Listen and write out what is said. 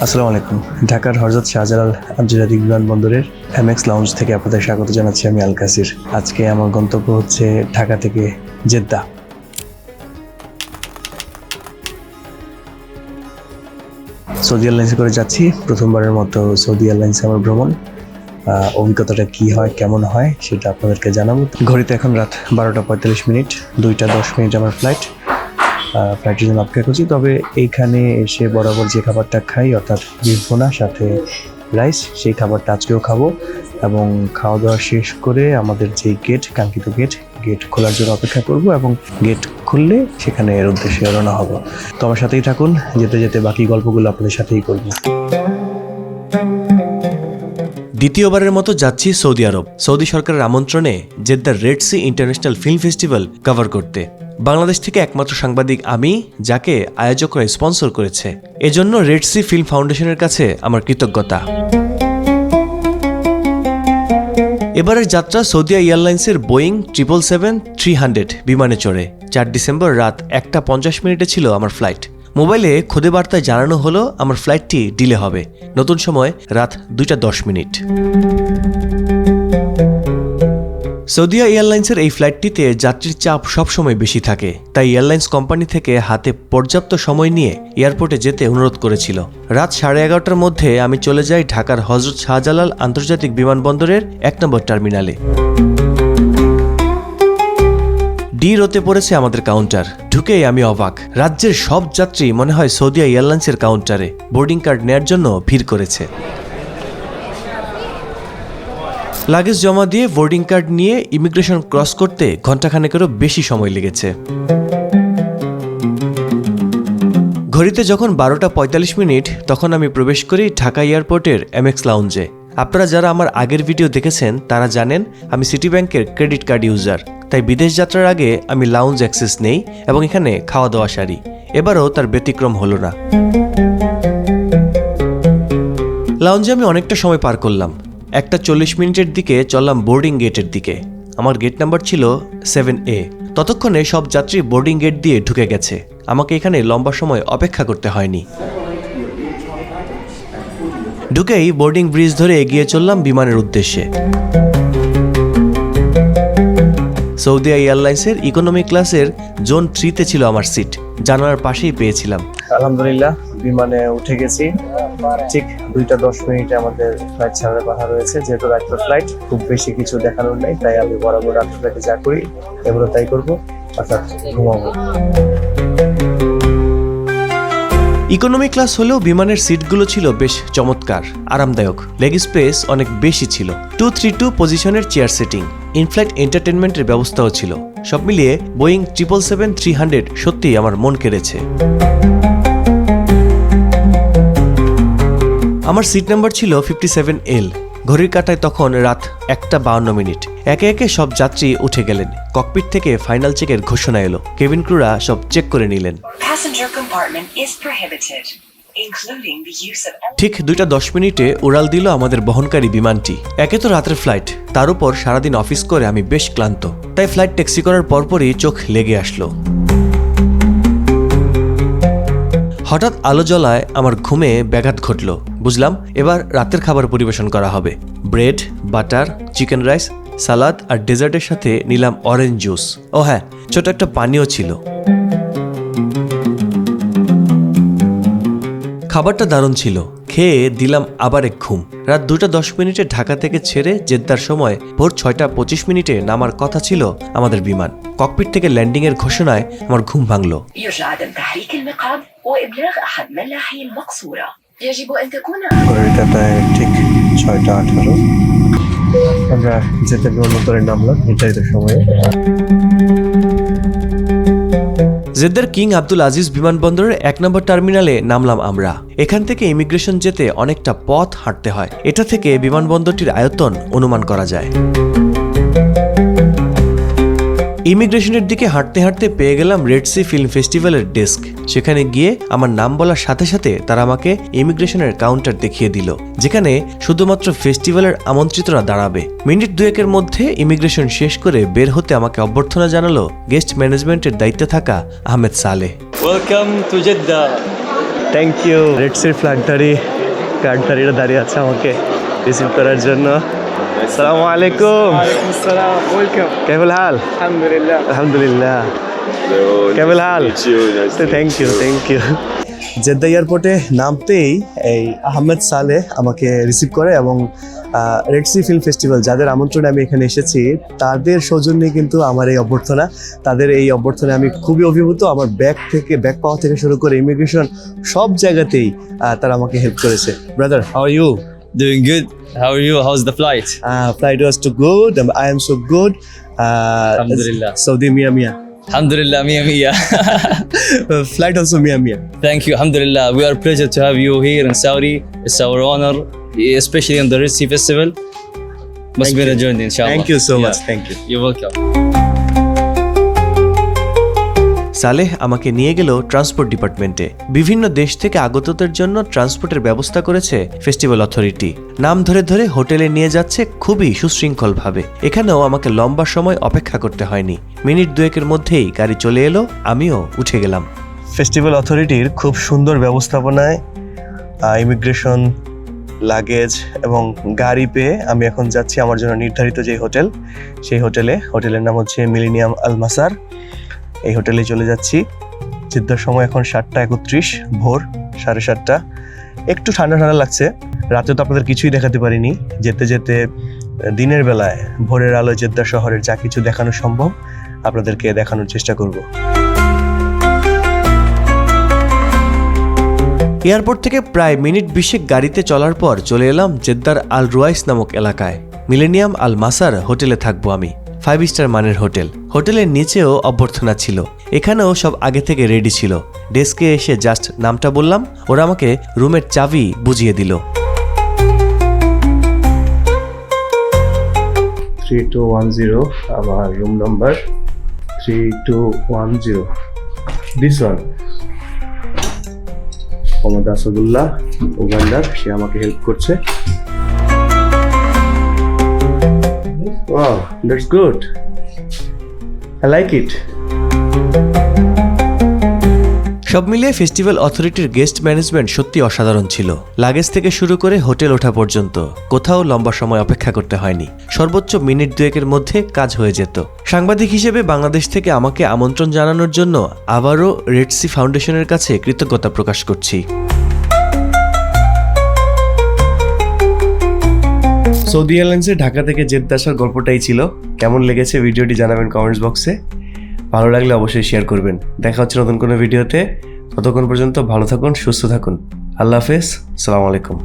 আসসালামু আলাইকুম। ঢাকার হযরত শাহজালাল আন্তর্জাতিক বিমানবন্দরের এমএক্স লাউঞ্জ থেকে আপনাদের স্বাগত জানাচ্ছি আমি আল কাসির। আজকে আমার গন্তব্য হচ্ছে ঢাকা থেকে জেদ্দা। সৌদি এয়ারলাইন্সে করে যাচ্ছি, প্রথমবারের মতো সৌদি এয়ারলাইন্সে আমার ভ্রমণ। অভিজ্ঞতাটা কি হয়, কেমন হয় সেটা আপনাদেরকে জানাবো। ঘড়িতে এখন রাত 12:45, 2:10 আমার ফ্লাইটের জন্য অপেক্ষা করছি। তবে এইখানে এসে বরাবর যে খাবারটা খাই অর্থাৎ বিফ ভুনা সাথে রাইস, সেই খাবারটা আজকেও খাবো এবং খাওয়া দাওয়া শেষ করে আমাদের যে কাঙ্ক্ষিত গেট খোলার জন্য অপেক্ষা করব এবং গেট খুললে সেখানে এর উদ্দেশ্যে রওনা হব। তো আমার সাথেই থাকুন, যেতে যেতে বাকি গল্পগুলো আপনাদের সাথেই করব। দ্বিতীয়বারের মতো যাচ্ছি সৌদি আরব। সৌদি সরকারের আমন্ত্রণে জেদ্দার Red Sea International Film Festival cover করতে। বাংলাদেশ থেকে একমাত্র সাংবাদিক আমি, যাকে আয়োজকরা স্পন্সর করেছে। এজন্য রেড সি ফিল্ম ফাউন্ডেশনের কাছে আমার কৃতজ্ঞতা। এবারের যাত্রা সৌদি এয়ারলাইন্সের বোয়িং 777-300 বিমানে চড়ে। 4 ডিসেম্বর রাত 1:50 ছিল আমার ফ্লাইট। মোবাইলে খুদে বার্তায় জানানো হলো আমার ফ্লাইটটি ডিলে হবে। নতুন সময় রাত 2:10। সৌদিয়া এয়ারলাইন্সের এই ফ্লাইটটিতে যাত্রীর চাপ সবসময় বেশি থাকে, তাই এয়ারলাইন্স কোম্পানি থেকে হাতে পর্যাপ্ত সময় নিয়ে এয়ারপোর্টে যেতে অনুরোধ করেছিল। রাত 11:30টার মধ্যে আমি চলে যাই ঢাকার হযরত শাহজালাল আন্তর্জাতিক বিমানবন্দরের 1 নম্বর টার্মিনালে। ডি রোতে পড়েছে আমাদের কাউন্টার। ঢুকেই আমি অবাক, রাজ্যের সব যাত্রী মনে হয় সৌদিয়া এয়ারলাইন্সের কাউন্টারে বোর্ডিং কার্ড নেয়ার জন্য ভিড় করেছে। লাগেজ জমা দিয়ে বোর্ডিং কার্ড নিয়ে ইমিগ্রেশন ক্রস করতে ঘণ্টাখানেকেরও বেশি সময় লেগেছে। ঘড়িতে যখন 12:45 তখন আমি প্রবেশ করি ঢাকা এয়ারপোর্টের এমএক্স লাউঞ্জে। আপনারা যারা আমার আগের ভিডিও দেখেছেন তারা জানেন আমি সিটি ব্যাংকের ক্রেডিট কার্ড ইউজার, তাই বিদেশ যাত্রার আগে আমি লাউঞ্জ অ্যাক্সেস নেই এবং এখানে খাওয়া দাওয়া সারি। এবারও তার ব্যতিক্রম হলো না। লাউঞ্জে আমি অনেকটা সময় পার করলাম। 1:40 দিকে চললাম বোর্ডিং গেটের দিকে। আমার গেট নাম্বার ছিল 7A। ততক্ষণে সব যাত্রী বোর্ডিং গেট দিয়ে ঢুকে গেছে। আমাকে এখানে লম্বা সময় অপেক্ষা করতে হয়নি। ঢুকেই বোর্ডিং ব্রিজ ধরে এগিয়ে চললাম বিমানের উদ্দেশ্যে। সৌদি এয়ারলাইন্সের ইকোনমি ক্লাসের জোন 3-তে ছিল আমার সিট। জানালার পাশেই পেয়েছিলাম। আলহামদুলিল্লাহ বিমানে উঠে গেছি। ঠিক 2:10 আমাদের ফ্লাইট ছাড়ার কথা রয়েছে। যেহেতু রাত্রের ফ্লাইট, খুব বেশি কিছু দেখানোর নেই, তাই আমি বরাবর রাত্রের ফ্লাইটে যা করি এগুলো তাই করবো, অর্থাৎ ঘুমাবো। ইকোনমি ক্লাস হলেও বিমানের সিটগুলো ছিল বেশ চমৎকার, আরামদায়ক। লেগ স্পেস অনেক বেশি ছিল। 232 পজিশনের চেয়ার সেটিং, ইনফ্লাইট এন্টারটেনমেন্টের ব্যবস্থাও ছিল। সব মিলিয়ে বোয়িং 777-300 সত্যিই আমার মন কেড়েছে। আমার সিট নাম্বার ছিল 57L। ঘড়ির কাঁটায় তখন রাত 1:52। একে একে সব যাত্রী উঠে গেলেন। ককপিট থেকে ফাইনাল চেকের ঘোষণা এলো। কেবিন ক্রুরা সব চেক করে নিলেন। ঠিক 2:10 উড়াল দিল আমাদের বহনকারী বিমানটি। একে তো রাতের ফ্লাইট, তার উপর সারাদিন অফিস করে আমি বেশ ক্লান্ত, তাই ফ্লাইট ট্যাক্সি করার পরপরই চোখ লেগে আসলো। হঠাৎ আলো জ্বলায় আমার ঘুমে ব্যাঘাত ঘটল। বুঝলাম এবার রাতের খাবার পরিবেশন করা হবে। ব্রেড, বাটার, চিকেন রাইস, সালাদ আর ডেজার্টের সাথে নিলাম অরেঞ্জ জুস। ও হ্যাঁ, ছোট একটা পানীয় ছিল। খাবারটা দারুণ ছিল। খেয়ে দিলাম আবার এক ঘুম। রাত 2:10 ঢাকা থেকে ছেড়ে জেদ্দার সময় ভোর 6:25 নামার কথা ছিল আমাদের বিমান। ককপিট থেকে ল্যান্ডিং এর ঘোষণায় আমার ঘুম ভাঙল। ঠিক 6:18 আমরা জেদ্দা বিমানবন্দরে নামলাম নির্ধারিত সময়ে। জেদ্দার কিং আব্দুল আজিজ বিমানবন্দরের 1 নম্বর টার্মিনালে নামলাম আমরা। এখান থেকে ইমিগ্রেশন যেতে অনেকটা পথ হাঁটতে হয়। এটা থেকে বিমানবন্দরটির আয়তন অনুমান করা যায়। ইমিগ্রেশনের দিকে হাঁটতে হাঁটতে পেয়ে গেলাম রেড সি ফিল্ম ফেস্টিভ্যালের ডেস্ক। সেখানে গিয়ে আমার নাম বলার সাথে সাথে তারা আমাকে ইমিগ্রেশনের কাউন্টার দেখিয়ে দিল, যেখানে শুধুমাত্র ফেস্টিভ্যালের আমন্ত্রিতরা দাঁড়াবে। মিনিট 2-এর মধ্যে ইমিগ্রেশন শেষ করে বের হতে আমাকে অভ্যর্থনা জানালো গেস্ট ম্যানেজমেন্টের দায়িত্বে থাকা Ahmed Saleh. Welcome to Jeddah. Thank you. রেডসির ফ্ল্যাগধারী কার্ডধারীরা দাঁড়িয়ে আছে আমাকে রিসিভ করার জন্য। আসসালামু আলাইকুম। السلام ويلكم. كيف الحال؟ الحمد لله. الحمد لله. كيف الحال? Thank you. জেদ্দা এয়ারপোর্টে নামতেই এই আহমেদ সালে আমাকে রিসিভ করে এবং রেডসি ফিল্ম ফেস্টিভ্যাল যাদের আমন্ত্রণে আমি এখানে এসেছি তাদের সৌজন্যে কিন্তু আমার এই অভ্যর্থনা। তাদের এই অভ্যর্থনায় আমি খুবই অভিভূত। আমার ব্যাগ পাওয়া থেকে শুরু করে ইমিগ্রেশন সব জায়গাতেই তারা আমাকে হেল্প করেছে। Brother, how are you? Doing good. How are you? How's the flight? Flight was too good. I am so good. Alhamdulillah. Saudi Mia. Alhamdulillah, mia mia. Flight also Mia. Thank you. Alhamdulillah. We are pleasure to have you here in Saudi. It's our honor, especially in the Red Sea Festival. Must be a journey, inshallah. Thank you so Yeah. much. Thank you. You're welcome. Saleh আমাকে নিয়ে গেল transport ডিপার্টমেন্টে। বিভিন্ন দেশ থেকে আগতদের জন্য ট্রান্সপোর্টের ব্যবস্থা করেছে ফেস্টিভ্যাল অথরিটি। নাম ধরে ধরে হোটেলে নিয়ে যাচ্ছে খুবই সুশৃঙ্খলভাবে। এখানেও আমাকে লম্বা সময় অপেক্ষা করতে হয়নি, মিনিট দুয়েকের মধ্যেই গাড়ি চলে এলো, আমিও উঠে গেলাম। ফেস্টিভ্যাল অথরিটির খুব সুন্দর ব্যবস্থাপনায় ইমিগ্রেশন, লাগেজ এবং গাড়ি পেয়ে আমি এখন যাচ্ছি আমার জন্য নির্ধারিত যে হোটেল, সেই হোটেলের নাম হচ্ছে মিলেনিয়াম আল মাসার। এই হোটেলে চলে যাচ্ছি। জেদ্দার সময় এখন 7:31, ভোর 7:30। একটু ঠান্ডা লাগছে। রাতে তো আপনাদের কিছুই দেখাতে পারিনি। যেতে যেতে দিনের বেলায় ভোরের আলো জেদ্দা শহরের যা কিছু দেখানো সম্ভব আপনাদেরকে দেখানোর চেষ্টা করব। এয়ারপোর্ট থেকে প্রায় মিনিট 20 গাড়িতে চলার পর চলে এলাম জেদ্দার আল রুয়াইস নামক এলাকায়। মিলেনিয়াম আল মাসার হোটেলে থাকবো আমি। 5 স্টার মানের হোটেল। হোটেলের নিচেও অভ্যর্থনা ছিল। এখানেও সব আগে থেকে রেডি ছিল। ডেস্কে এসে জাস্ট নামটা বললাম, ওরা আমাকে রুমের চাবি বুঝিয়ে দিল। 3210 আমার room number 3210। This one. Mohammad Asadullah উগান্ডার, সে আমাকে হেল্প করছে। Wow, that's good. I like it. সব মিলিয়ে ফেস্টিভ্যাল অথরিটির গেস্ট ম্যানেজমেন্ট সত্যি অসাধারণ ছিল। লাগেজ থেকে শুরু করে হোটেল ওঠা পর্যন্ত কোথাও লম্বা সময় অপেক্ষা করতে হয়নি। সর্বোচ্চ মিনিট দুয়েকের মধ্যে কাজ হয়ে যেত। সাংবাদিক হিসেবে বাংলাদেশ থেকে আমাকে আমন্ত্রণ জানানোর জন্য আবারও রেড সি ফাউন্ডেশনের কাছে কৃতজ্ঞতা প্রকাশ করছি। সৌদি এয়ারলাইন্সে ঢাকা থেকে জেদ্দা আসার গল্পটাই ছিল। কেমন লেগেছে ভিডিওটি জানাবেন কমেন্টস বক্সে। ভালো লাগলে অবশ্যই শেয়ার করবেন। দেখা হচ্ছে নতুন কোনো ভিডিওতে। ততক্ষণ পর্যন্ত ভালো থাকুন, সুস্থ থাকুন। আল্লাহ হাফেজ, আসসালামু আলাইকুম।